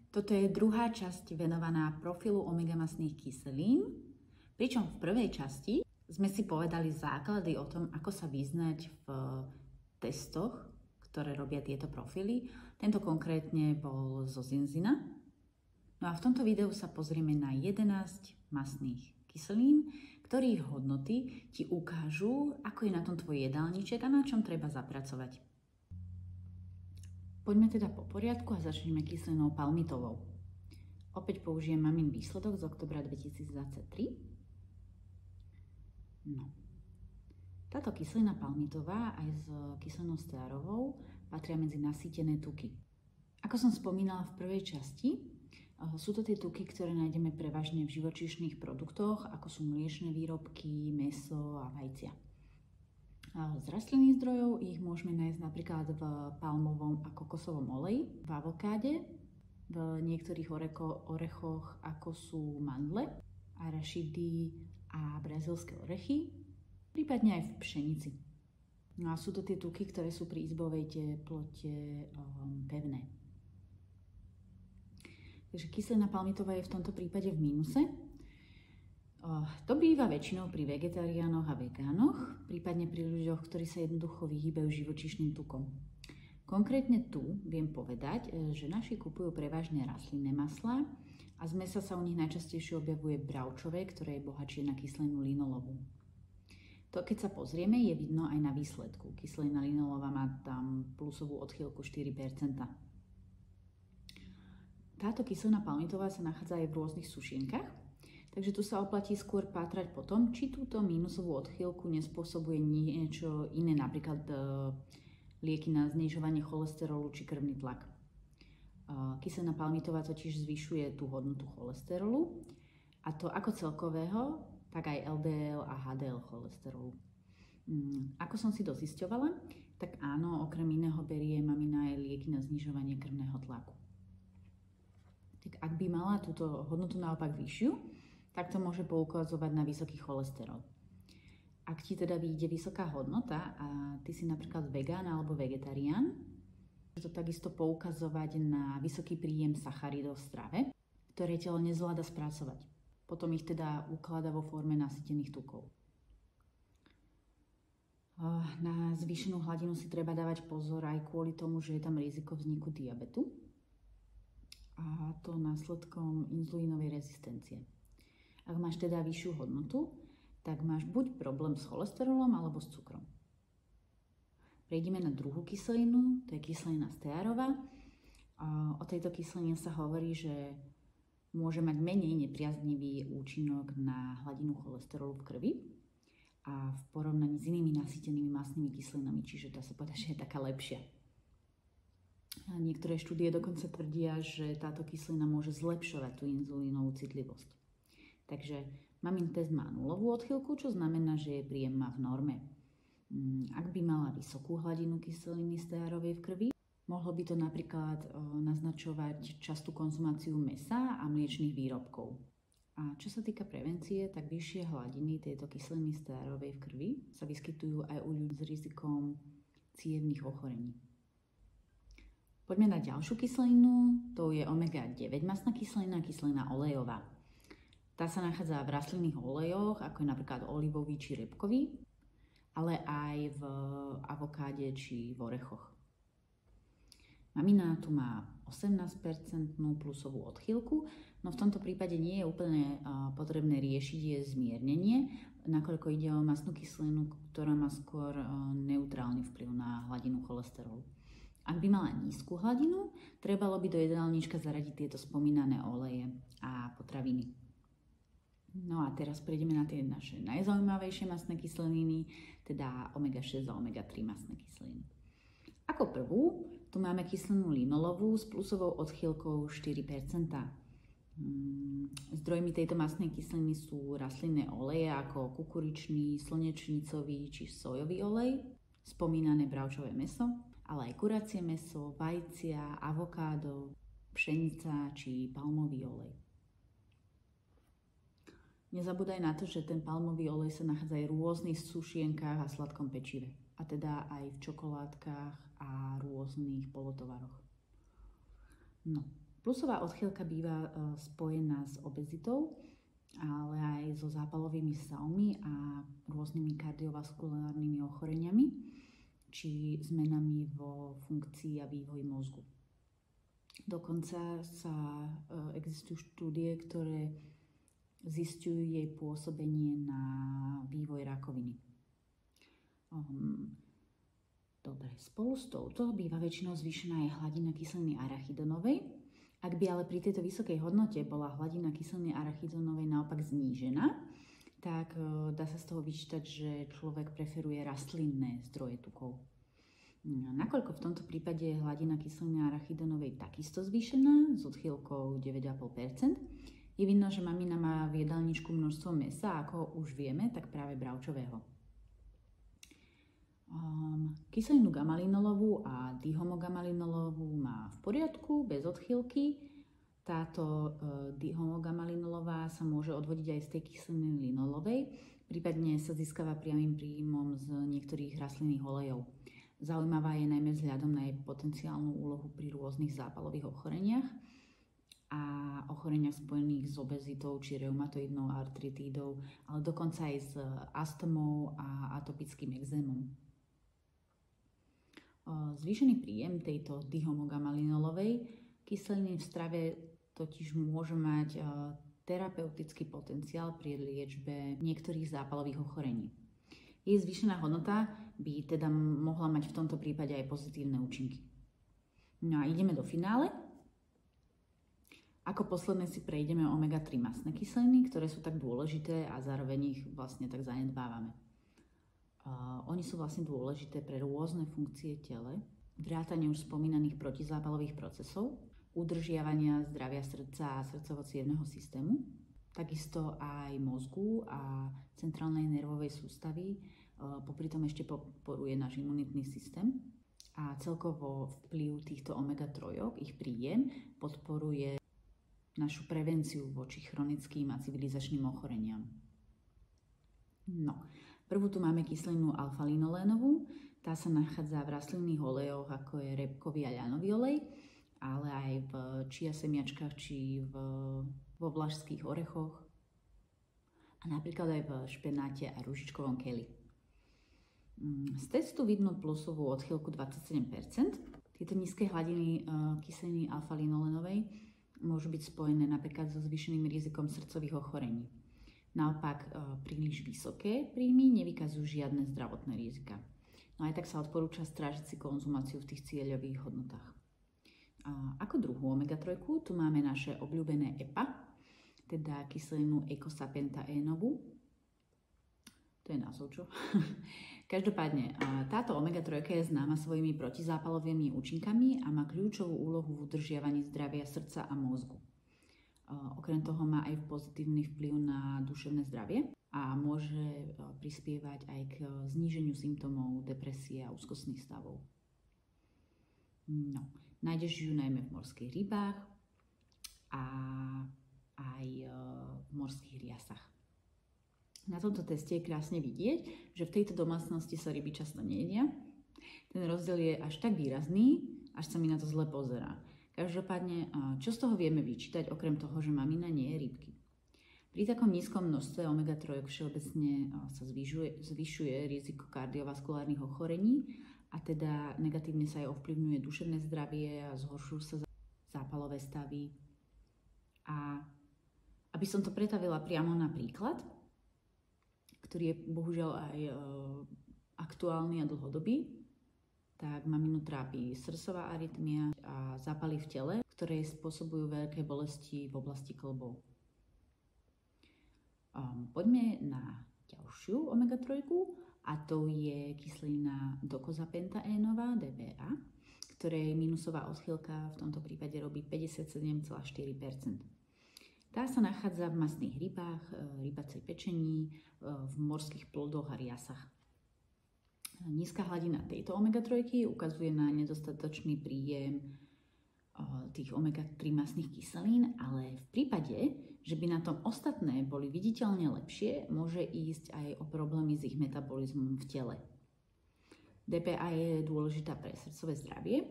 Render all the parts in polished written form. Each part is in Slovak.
Toto je druhá časť venovaná profilu omega-mastných kyselín, pričom v prvej časti sme si povedali základy o tom, ako sa vyznať v testoch, ktoré robia tieto profily. Tento konkrétne bol zo Zinzina. No a v tomto videu sa pozrieme na 11 mastných kyselín, ktorých hodnoty ti ukážu, ako je na tom tvoj jedálniček a na čom treba zapracovať. Poďme teda po poriadku a začneme kyselinou palmitovou. Opäť použijem mamin výsledok z oktobra 2023. No. Táto kyselina palmitová aj s kyselinou stearovou patria medzi nasýtené tuky. Ako som spomínala v prvej časti, sú to tie tuky, ktoré nájdeme prevažne v živočíšnych produktoch, ako sú mliečne výrobky, mäso a vajcia. Z rastlinných zdrojov ich môžeme nájsť napríklad v palmovom a kokosovom oleji, v avokáde, v niektorých orechoch, ako sú mandle, arašidy a brazílske orechy, prípadne aj v pšenici. No a sú to tie tuky, ktoré sú pri izbovej teplote pevné. Takže kyselina palmitová je v tomto prípade v mínuse. To býva väčšinou pri vegetariánoch a vegánoch, prípadne pri ľuďoch, ktorí sa jednoducho vyhýbajú živočíšnym tukom. Konkrétne tu viem povedať, že naši kupujú prevažne rastlinné maslá a z mäsa sa u nich najčastejšie objavuje bravčové, ktoré je bohatšie na kyselinu linolovú. To, keď sa pozrieme, je vidno aj na výsledku. Kyselina linolová má tam plusovú odchýlku 4%. Táto kyselina palmitová sa nachádza aj v rôznych sušienkach, takže tu sa oplatí skôr pátrať po tom, či túto mínusovú odchýlku nespôsobuje niečo iné, napríklad lieky na znižovanie cholesterolu či krvný tlak. Kyselina palmitová totiž zvyšuje tú hodnotu cholesterolu, a to ako celkového, tak aj LDL a HDL cholesterolu. Ako som si dozisťovala, tak áno, okrem iného berie mamina aj lieky na znižovanie krvného tlaku. Tak ak by mala túto hodnotu naopak vyššiu, tak to môže poukazovať na vysoký cholesterol. Ak ti teda vyjde vysoká hodnota a ty si napríklad vegán alebo vegetarián, môže to takisto poukazovať na vysoký príjem sacharidov v strave, ktoré telo nezvláda spracovať. Potom ich teda ukladá vo forme nasýtených tukov. Na zvýšenú hladinu si treba dávať pozor aj kvôli tomu, že je tam riziko vzniku diabetu, a to následkom inzulínovej rezistencie. Ak máš teda vyššiu hodnotu, tak máš buď problém s cholesterolom alebo s cukrom. Prejdeme na druhú kyselinu, to je kyselina stearová. O tejto kyseline sa hovorí, že môže mať menej nepriaznivý účinok na hladinu cholesterolu v krvi a v porovnaní s inými nasýtenými mastnými kyselinami, čiže dá sa povedať, že je taká lepšia. A niektoré štúdie dokonca tvrdia, že táto kyselina môže zlepšovať tú inzulínovú citlivosť. Takže mamin test má nulovú odchýlku, čo znamená, že jej príjem má v norme. Ak by mala vysokú hladinu kyseliny stearovej v krvi, mohlo by to napríklad naznačovať častú konzumáciu mäsa a mliečnych výrobkov. A čo sa týka prevencie, tak vyššie hladiny tejto kyseliny stearovej v krvi sa vyskytujú aj u ľudí s rizikom cievnych ochorení. Poďme na ďalšiu kyselinu, to je omega-9 mastná kyselina, kyselina olejová. Tá sa nachádza v rastlinných olejoch, ako je napríklad olivový či repkový, ale aj v avokáde či v orechoch. Mamina tu má 18% plusovú odchýlku, no v tomto prípade nie je úplne potrebné riešiť jej zmiernenie, nakoľko ide o mastnú kyselinu, ktorá má skôr neutrálny vplyv na hladinu cholesterolu. Ak by mala nízku hladinu, trebalo by do jedálnička zaradiť tieto spomínané oleje a potraviny. No a teraz prejdeme na tie naše najzaujímavejšie mastné kyseliny, teda omega-6 a omega-3 mastné kyseliny. Ako prvú, tu máme kyselinu linolovú s plusovou odchýlkou 4%. Zdrojmi tejto mastnej kyseliny sú rastlinné oleje ako kukuričný, slnečnicový či sojový olej, spomínané bravčové mäso, ale aj kuracie mäso, vajcia, avokádo, pšenica či palmový olej. Nezabúdaj na to, že ten palmový olej sa nachádza aj v rôznych sušienkách a sladkom pečive, a teda aj v čokoládkach a rôznych polotovaroch. No, Plusová odchýlka býva spojená s obezitou, ale aj so zápalovými stavmi a rôznymi kardiovaskulárnymi ochoreniami či zmenami vo funkcii a vývoji mozgu. Dokonca existujú štúdie, ktoré zisťujú jej pôsobenie na vývoj rakoviny. Dobre, spolu s touto býva väčšinou zvýšená aj hladina kyseliny arachidonovej. Ak by ale pri tejto vysokej hodnote bola hladina kyseliny arachidonovej naopak znížená, tak dá sa z toho vyčítať, že človek preferuje rastlinné zdroje tukov. Nakoľko v tomto prípade je hladina kyseliny arachidonovej takisto zvýšená s odchýlkou 9,5%, je vidno, že mamina má v jedálničku množstvo mäsa, ako už vieme, tak práve bravčového. Kyselinu gamalinolovú a dihomogamalinlovú má v poriadku, bez odchýlky. Táto dihomogamalinlová sa môže odvodiť aj z tej kyseliny linolovej, prípadne sa získava priamym príjmom z niektorých rastlinných olejov. Zaujímavá je najmä vzhľadom na jej potenciálnu úlohu pri rôznych zápalových ochoreniach a ochoreniach spojených s obezitou či reumatoidnou artritídou, ale dokonca aj s astmou a atopickým ekzémom. Zvýšený príjem tejto dihomogamalinlovej kyseliny v strave totiž môže mať terapeutický potenciál pri liečbe niektorých zápalových ochorení. Jej zvýšená hodnota by teda mohla mať v tomto prípade aj pozitívne účinky. No a ideme do finále. Ako posledné si prejdeme omega-3 mastné kyseliny, ktoré sú tak dôležité a zároveň ich vlastne tak zanedbávame. Oni sú vlastne dôležité pre rôzne funkcie tele, vrátane už spomínaných protizápalových procesov, udržiavania zdravia srdca a srdcovo-cievneho systému, takisto aj mozgu a centrálnej nervovej sústavy, popri tom ešte podporuje náš imunitný systém a celkovo vplyv týchto omega-3, ich príjem, podporuje našu prevenciu voči chronickým a civilizačným ochoreniam. No. Prvú tu máme kyselinu alfa-linolénovú, tá sa nachádza v rastlinných olejoch, ako je repkový a ľanový olej, ale aj v chia semiačkách či vo vlašských orechoch a napríklad aj v špenáte a ružičkovom keli. Z testu vidno plusovú odchýlku 27%. Tieto nízke hladiny kyseliny alfa-linolénovej môžu byť spojené napríklad so zvýšeným rizikom srdcových ochorení. Naopak, príliš vysoké príjmy nevykazujú žiadne zdravotné rizika. No aj tak sa odporúča strážiť si konzumáciu v tých cieľových hodnotách. Ako druhú omega-3 tu máme naše obľúbené EPA, teda kyselinu eicosapentaénovú. To je názov, čo? Každopádne, táto omega-3 je známa svojimi protizápalovými účinkami a má kľúčovú úlohu v udržiavaní zdravia srdca a mozgu. Okrem toho má aj pozitívny vplyv na duševné zdravie a môže prispievať aj k zníženiu symptómov depresie a úzkostných stavov. No, nájdeš ju najmä v morských rybách a aj v morských riasach. Na tomto teste je krásne vidieť, že v tejto domácnosti sa ryby často nejedia. Ten rozdiel je až tak výrazný, až sa mi na to zle pozerá. Každopádne, čo z toho vieme vyčítať, okrem toho, že mamina nie je rybky? Pri takom nízkom množstve omega-3 všeobecne sa zvyšuje riziko kardiovaskulárnych ochorení a teda negatívne sa aj ovplyvňuje duševné zdravie a zhoršujú sa zápalové stavy. A aby som to pretavila priamo na príklad, ktorý je bohužiaľ aj aktuálny a dlhodobý, tak maminu trápi srdcová arytmia a zápaly v tele, ktoré spôsobujú veľké bolesti v oblasti kĺbov. Poďme na ďalšiu omega-3 a to je kyselina dokozapentaénová, DPA, ktorej minusová odchýlka v tomto prípade robí 57,4%. Tá sa nachádza v mastných rybách, rybacej pečení, v morských plodoch a riasach. Nízka hladina tejto omega-3 ukazuje na nedostatočný príjem tých omega-3 mastných kyselín, ale v prípade, že by na tom ostatné boli viditeľne lepšie, môže ísť aj o problémy s ich metabolizmom v tele. DPA je dôležitá pre srdcové zdravie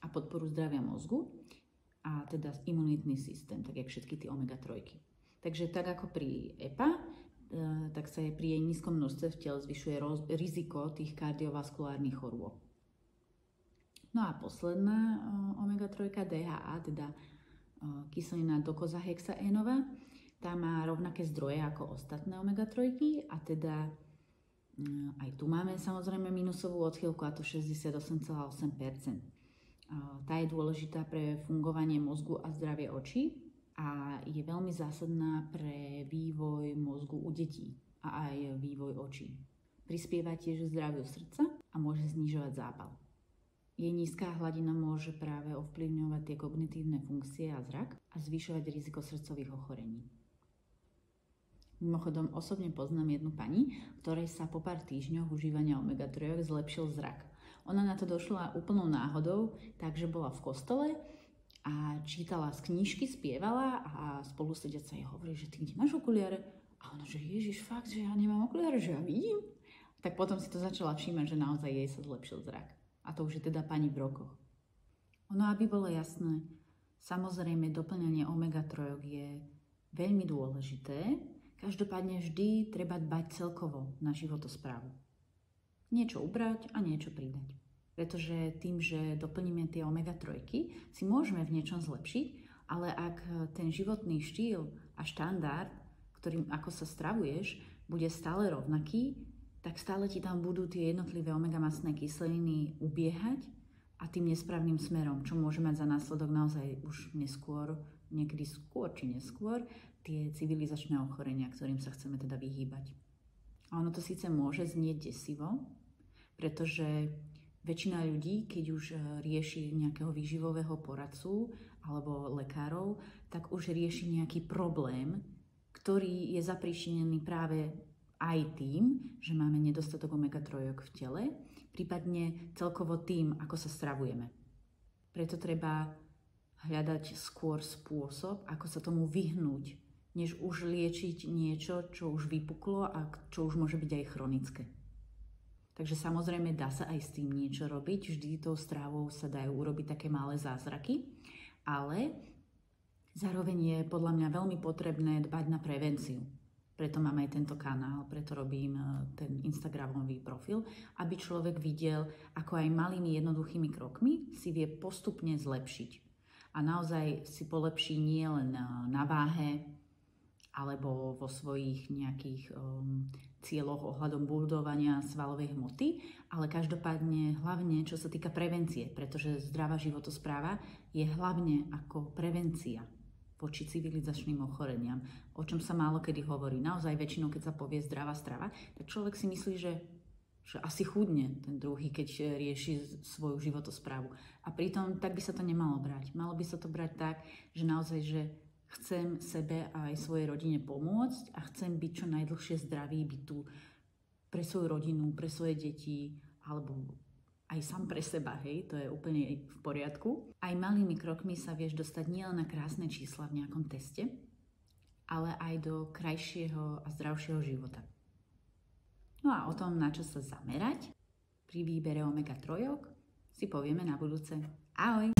a podporu zdravia mozgu a teda imunitný systém, tak jak všetky tie omega-3. Takže tak ako pri EPA, tak sa pri jej nízkom množstve v tele zvyšuje riziko tých kardiovaskulárnych chorôb. No a posledná omega-3, DHA, teda kyselina dokozahexaénová, tá má rovnaké zdroje ako ostatné omega-3 a teda aj tu máme samozrejme minusovú odchýlku, a to 68,8%. Tá je dôležitá pre fungovanie mozgu a zdravie očí a je veľmi zásadná pre vývoj mozgu u detí a aj vývoj očí. Prispieva tiež k zdraviu srdca a môže znižovať zápal. Jej nízka hladina môže práve ovplyvňovať tie kognitívne funkcie a zrak a zvyšovať riziko srdcových ochorení. Mimochodom, osobne poznám jednu pani, ktorej sa po pár týždňoch užívania omega-3 zlepšil zrak. Ona na to došla úplnou náhodou, takže bola v kostole a čítala z knižky, spievala a spolusediaca jej hovorí, že ty kde máš okuliare? A ona, že Ježiš, fakt, že ja nemám okuliare, že ja vidím. Tak potom si to začala všímať, že naozaj jej sa zlepšil zrak. A to už je teda pani v rokoch. Ono, aby bolo jasné, samozrejme doplňanie omega-3 je veľmi dôležité, každopádne vždy treba dbať celkovo na životosprávu. Niečo ubrať a niečo pridať. Pretože tým, že doplníme tie omega-3, si môžeme v niečom zlepšiť, ale ak ten životný štýl a štandard, ktorým ako sa stravuješ, bude stále rovnaký, tak stále ti tam budú tie jednotlivé omega-masné kyseliny ubiehať a tým nesprávnym smerom, čo môže mať za následok naozaj už neskôr, niekedy skôr či neskôr, tie civilizačné ochorenia, ktorým sa chceme teda vyhýbať. A ono to síce môže znieť desivo, pretože väčšina ľudí, keď už rieši nejakého výživového poradcu alebo lekárov, tak už rieši nejaký problém, ktorý je zapríčinený práve aj tým, že máme nedostatok omega-3 v tele, prípadne celkovo tým, ako sa stravujeme. Preto treba hľadať skôr spôsob, ako sa tomu vyhnúť, než už liečiť niečo, čo už vypuklo a čo už môže byť aj chronické. Takže samozrejme dá sa aj s tým niečo robiť, vždy tou strávou sa dajú urobiť také malé zázraky, ale zároveň je podľa mňa veľmi potrebné dbať na prevenciu. Preto mám aj tento kanál, preto robím ten instagramový profil, aby človek videl, ako aj malými jednoduchými krokmi si vie postupne zlepšiť. A naozaj si polepší nie len na váhe, alebo vo svojich nejakých cieľoch ohľadom budovania svalovej hmoty, ale každopádne hlavne čo sa týka prevencie, pretože zdravá životospráva je hlavne ako prevencia voči civilizačným ochoreniam, o čom sa málo kedy hovorí. Naozaj väčšinou, keď sa povie zdravá strava, tak človek si myslí, že asi chudne ten druhý, keď rieši svoju životosprávu. A pritom tak by sa to nemalo brať. Malo by sa to brať tak, že naozaj, že chcem sebe a aj svojej rodine pomôcť a chcem byť čo najdlhšie zdravý, byť tu pre svoju rodinu, pre svoje deti, alebo aj sám pre seba, hej, to je úplne v poriadku. Aj malými krokmi sa vieš dostať nielen na krásne čísla v nejakom teste, ale aj do krajšieho a zdravšieho života. No a o tom, na čo sa zamerať pri výbere omega-3, si povieme na budúce. Ahoj!